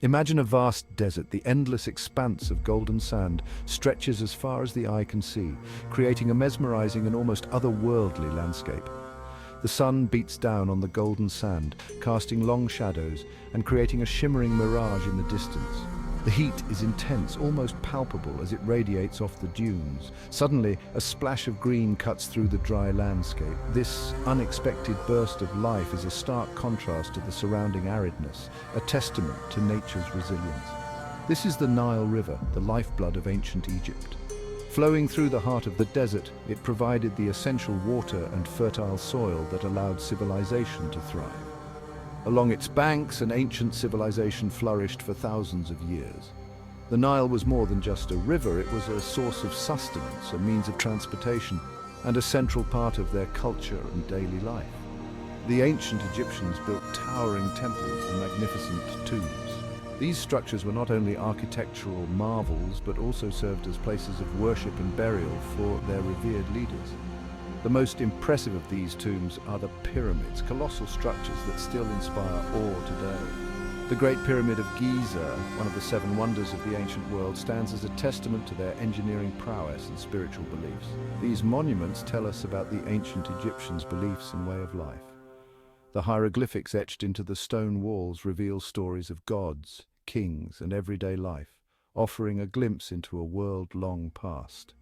Imagine a vast desert. The endless expanse of golden sand stretches as far as the eye can see, creating a mesmerizing and almost otherworldly landscape. The sun beats down on the golden sand, casting long shadows and creating a shimmering mirage in the distance. The heat is intense, almost palpable as it radiates off the dunes. Suddenly, a splash of green cuts through the dry landscape. This unexpected burst of life is a stark contrast to the surrounding aridness, a testament to nature's resilience. This is the Nile River, the lifeblood of ancient Egypt. Flowing through the heart of the desert, it provided the essential water and fertile soil that allowed civilization to thrive. Along its banks, an ancient civilization flourished for thousands of years. The Nile was more than just a river, it was a source of sustenance, a means of transportation, and a central part of their culture and daily life. The ancient Egyptians built towering temples and magnificent tombs. These structures were not only architectural marvels, but also served as places of worship and burial for their revered leaders. The most impressive of these tombs are the pyramids, colossal structures that still inspire awe today. The Great Pyramid of Giza, one of the seven wonders of the ancient world, stands as a testament to their engineering prowess and spiritual beliefs. These monuments tell us about the ancient Egyptians' beliefs and way of life. The hieroglyphics etched into the stone walls reveal stories of gods, kings, and everyday life, offering a glimpse into a world-long past.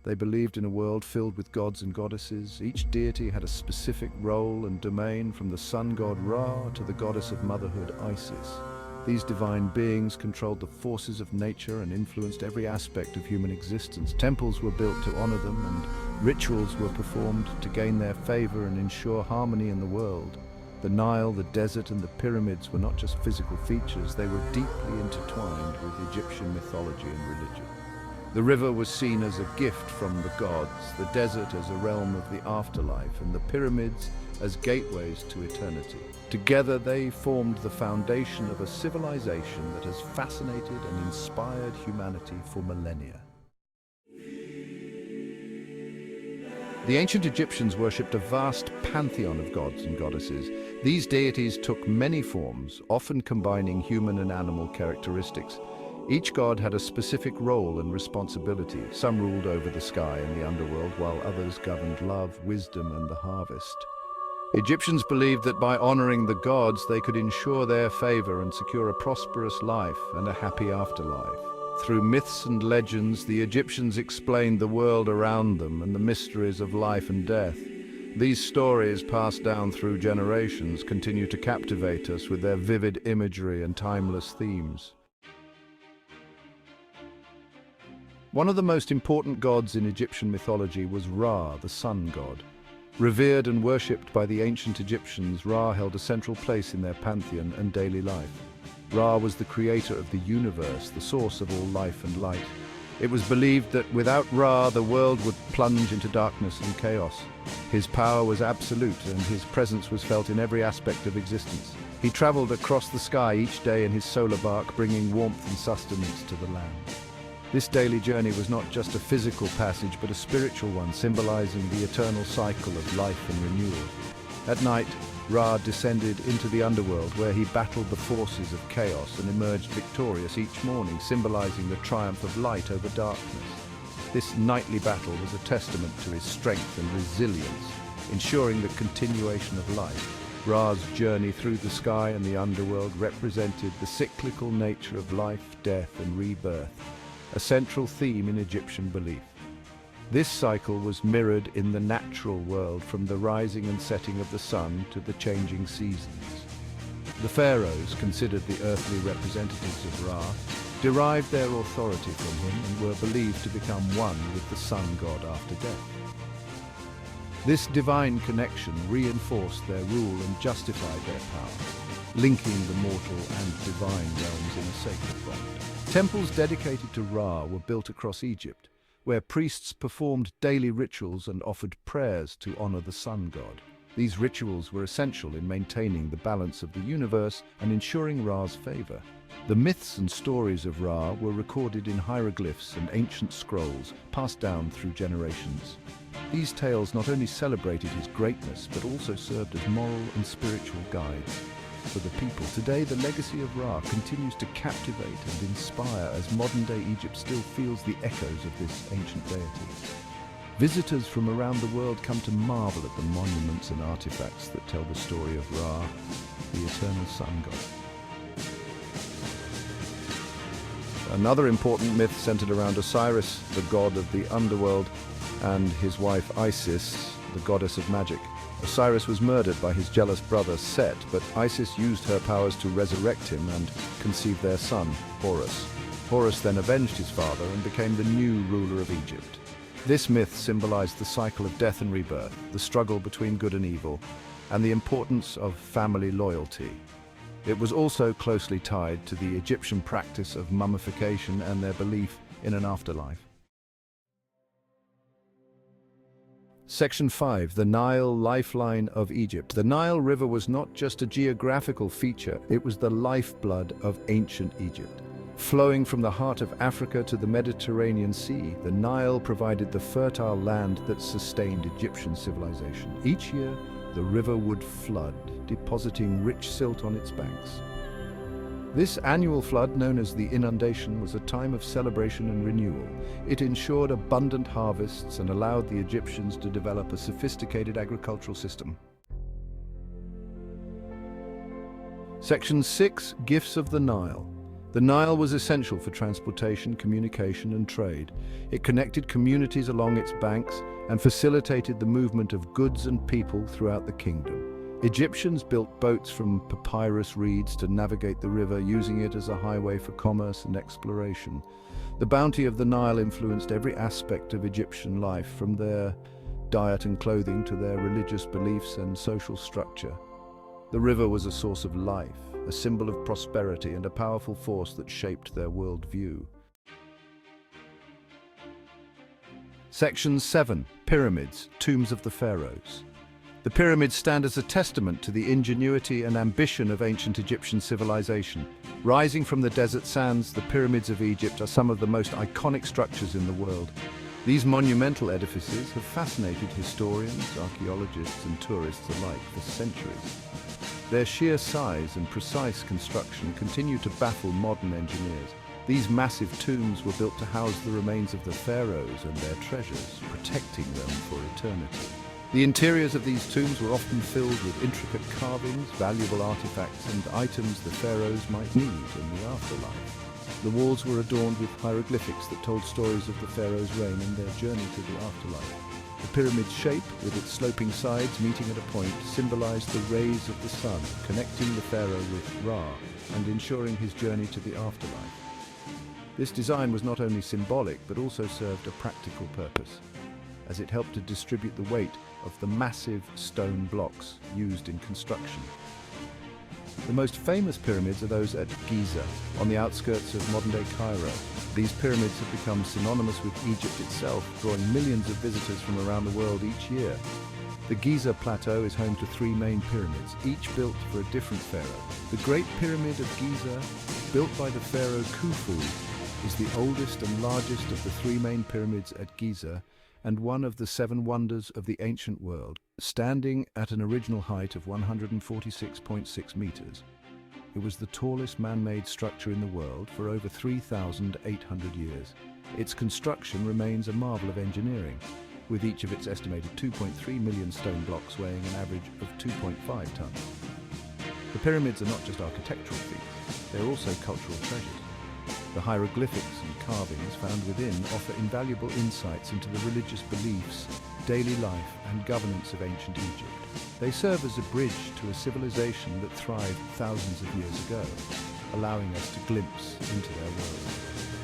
They believed in a world filled with gods and goddesses. Each deity had a specific role and domain, from the sun god Ra to the goddess of motherhood Isis. These divine beings controlled the forces of nature and influenced every aspect of human existence. Temples were built to honor them, and rituals were performed to gain their favor and ensure harmony in the world. The Nile, the desert, and the pyramids were not just physical features, they were deeply intertwined with Egyptian mythology and religion. The river was seen as a gift from the gods, the desert as a realm of the afterlife, and the pyramids as gateways to eternity. Together they formed the foundation of a civilization that has fascinated and inspired humanity for millennia. The ancient Egyptians worshipped a vast pantheon of gods and goddesses. These deities took many forms, often combining human and animal characteristics. Each god had a specific role and responsibility. Some ruled over the sky and the underworld, while others governed love, wisdom, and the harvest. Egyptians believed that by honoring the gods, they could ensure their favor and secure a prosperous life and a happy afterlife. Through myths and legends, the Egyptians explained the world around them and the mysteries of life and death. These stories, passed down through generations, continue to captivate us with their vivid imagery and timeless themes. One of the most important gods in Egyptian mythology was Ra, the sun god. Revered and worshipped by the ancient Egyptians, Ra held a central place in their pantheon and daily life. Ra was the creator of the universe, the source of all life and light. It was believed that without Ra, the world would plunge into darkness and chaos. His power was absolute, and his presence was felt in every aspect of existence. He traveled across the sky each day in his solar bark, bringing warmth and sustenance to the land. This daily journey was not just a physical passage, but a spiritual one, symbolizing the eternal cycle of life and renewal. At night, Ra descended into the underworld, where he battled the forces of chaos and emerged victorious each morning, symbolizing the triumph of light over darkness. This nightly battle was a testament to his strength and resilience, ensuring the continuation of life. Ra's journey through the sky and the underworld represented the cyclical nature of life, death, and rebirth, a central theme in Egyptian belief. This cycle was mirrored in the natural world, from the rising and setting of the sun to the changing seasons. The pharaohs, considered the earthly representatives of Ra, derived their authority from him and were believed to become one with the sun god after death. This divine connection reinforced their rule and justified their power, linking the mortal and divine realms in a sacred bond. Temples dedicated to Ra were built across Egypt, where priests performed daily rituals and offered prayers to honor the sun god. These rituals were essential in maintaining the balance of the universe and ensuring Ra's favor. The myths and stories of Ra were recorded in hieroglyphs and ancient scrolls, passed down through generations. These tales not only celebrated his greatness, but also served as moral and spiritual guides. for the people. Today, the legacy of Ra continues to captivate and inspire as modern-day Egypt still feels the echoes of this ancient deity. Visitors from around the world come to marvel at the monuments and artifacts that tell the story of Ra, the eternal sun god. Another important myth centered around Osiris, the god of the underworld, and his wife Isis, the goddess of magic. Osiris was murdered by his jealous brother Set, but Isis used her powers to resurrect him and conceive their son, Horus. Horus then avenged his father and became the new ruler of Egypt. This myth symbolized the cycle of death and rebirth, the struggle between good and evil, and the importance of family loyalty. It was also closely tied to the Egyptian practice of mummification and their belief in an afterlife. Section 5. The Nile Lifeline of Egypt. The Nile River was not just a geographical feature, it was the lifeblood of ancient Egypt. Flowing from the heart of Africa to the Mediterranean Sea, the Nile provided the fertile land that sustained Egyptian civilization. Each year, the river would flood, depositing rich silt on its banks. This annual flood, known as the inundation, was a time of celebration and renewal. It ensured abundant harvests and allowed the Egyptians to develop a sophisticated agricultural system. Section 6. Gifts of the Nile. The Nile was essential for transportation, communication, and trade. It connected communities along its banks and facilitated the movement of goods and people throughout the kingdom. Egyptians built boats from papyrus reeds to navigate the river, using it as a highway for commerce and exploration. The bounty of the Nile influenced every aspect of Egyptian life, from their diet and clothing to their religious beliefs and social structure. The river was a source of life, a symbol of prosperity, and a powerful force that shaped their worldview. Section 7. Pyramids, Tombs of the Pharaohs. The pyramids stand as a testament to the ingenuity and ambition of ancient Egyptian civilization. Rising from the desert sands, the pyramids of Egypt are some of the most iconic structures in the world. These monumental edifices have fascinated historians, archaeologists, and tourists alike for centuries. Their sheer size and precise construction continue to baffle modern engineers. These massive tombs were built to house the remains of the pharaohs and their treasures, protecting them for eternity. The interiors of these tombs were often filled with intricate carvings, valuable artifacts, and items the pharaohs might need in the afterlife. The walls were adorned with hieroglyphics that told stories of the pharaoh's reign and their journey to the afterlife. The pyramid's shape, with its sloping sides meeting at a point, symbolized the rays of the sun, connecting the pharaoh with Ra and ensuring his journey to the afterlife. This design was not only symbolic, but also served a practical purpose, as it helped to distribute the weight of the massive stone blocks used in construction. The most famous pyramids are those at Giza, on the outskirts of modern-day Cairo. These pyramids have become synonymous with Egypt itself, drawing millions of visitors from around the world each year. The Giza Plateau is home to 3 main pyramids, each built for a different pharaoh. The Great Pyramid of Giza, built by the pharaoh Khufu, is the oldest and largest of the 3 main pyramids at Giza, and one of the 7 wonders of the ancient world, standing at an original height of 146.6 meters. It was the tallest man-made structure in the world for over 3,800 years. Its construction remains a marvel of engineering, with each of its estimated 2.3 million stone blocks weighing an average of 2.5 tons. The pyramids are not just architectural feats, they're also cultural treasures. The hieroglyphics and carvings found within offer invaluable insights into the religious beliefs, daily life, and governance of ancient Egypt. They serve as a bridge to a civilization that thrived thousands of years ago, allowing us to glimpse into their world.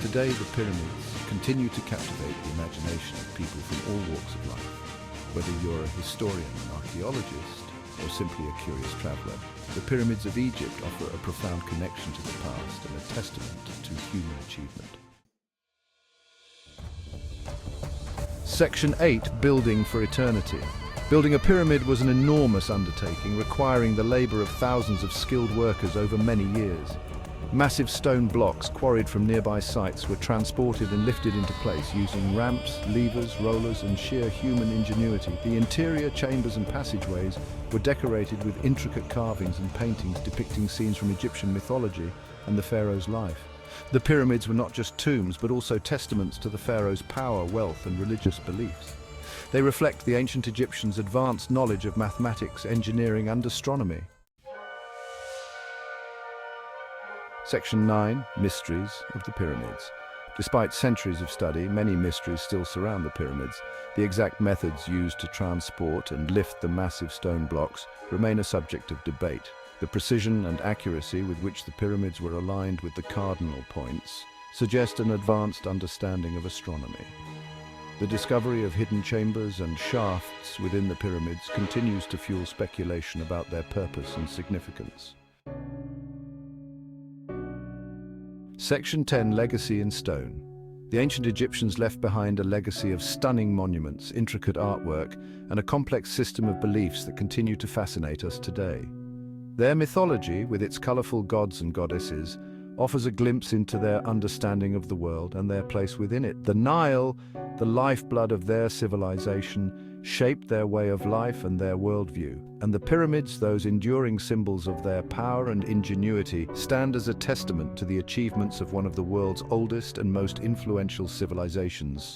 Today, the pyramids continue to captivate the imagination of people from all walks of life. Whether you're a historian, an archaeologist, or simply a curious traveler, the pyramids of Egypt offer a profound connection to the past and a testament to human achievement. Section 8. Building for eternity. Building a pyramid was an enormous undertaking, requiring the labor of thousands of skilled workers over many years. Massive stone blocks quarried from nearby sites were transported and lifted into place using ramps, levers, rollers, and sheer human ingenuity. The interior chambers and passageways were decorated with intricate carvings and paintings depicting scenes from Egyptian mythology and the pharaoh's life. The pyramids were not just tombs, but also testaments to the pharaoh's power, wealth, and religious beliefs. They reflect the ancient Egyptians' advanced knowledge of mathematics, engineering, and astronomy. Section 9. Mysteries of the Pyramids. Despite centuries of study, many mysteries still surround the pyramids. The exact methods used to transport and lift the massive stone blocks remain a subject of debate. The precision and accuracy with which the pyramids were aligned with the cardinal points suggest an advanced understanding of astronomy. The discovery of hidden chambers and shafts within the pyramids continues to fuel speculation about their purpose and significance. Section 10. Legacy in stone. The ancient Egyptians left behind a legacy of stunning monuments, intricate artwork, and a complex system of beliefs that continue to fascinate us today. Their mythology, with its colorful gods and goddesses, offers a glimpse into their understanding of the world and their place within it. The Nile, the lifeblood of their civilization, shaped their way of life and their worldview. And the pyramids, those enduring symbols of their power and ingenuity, stand as a testament to the achievements of one of the world's oldest and most influential civilizations.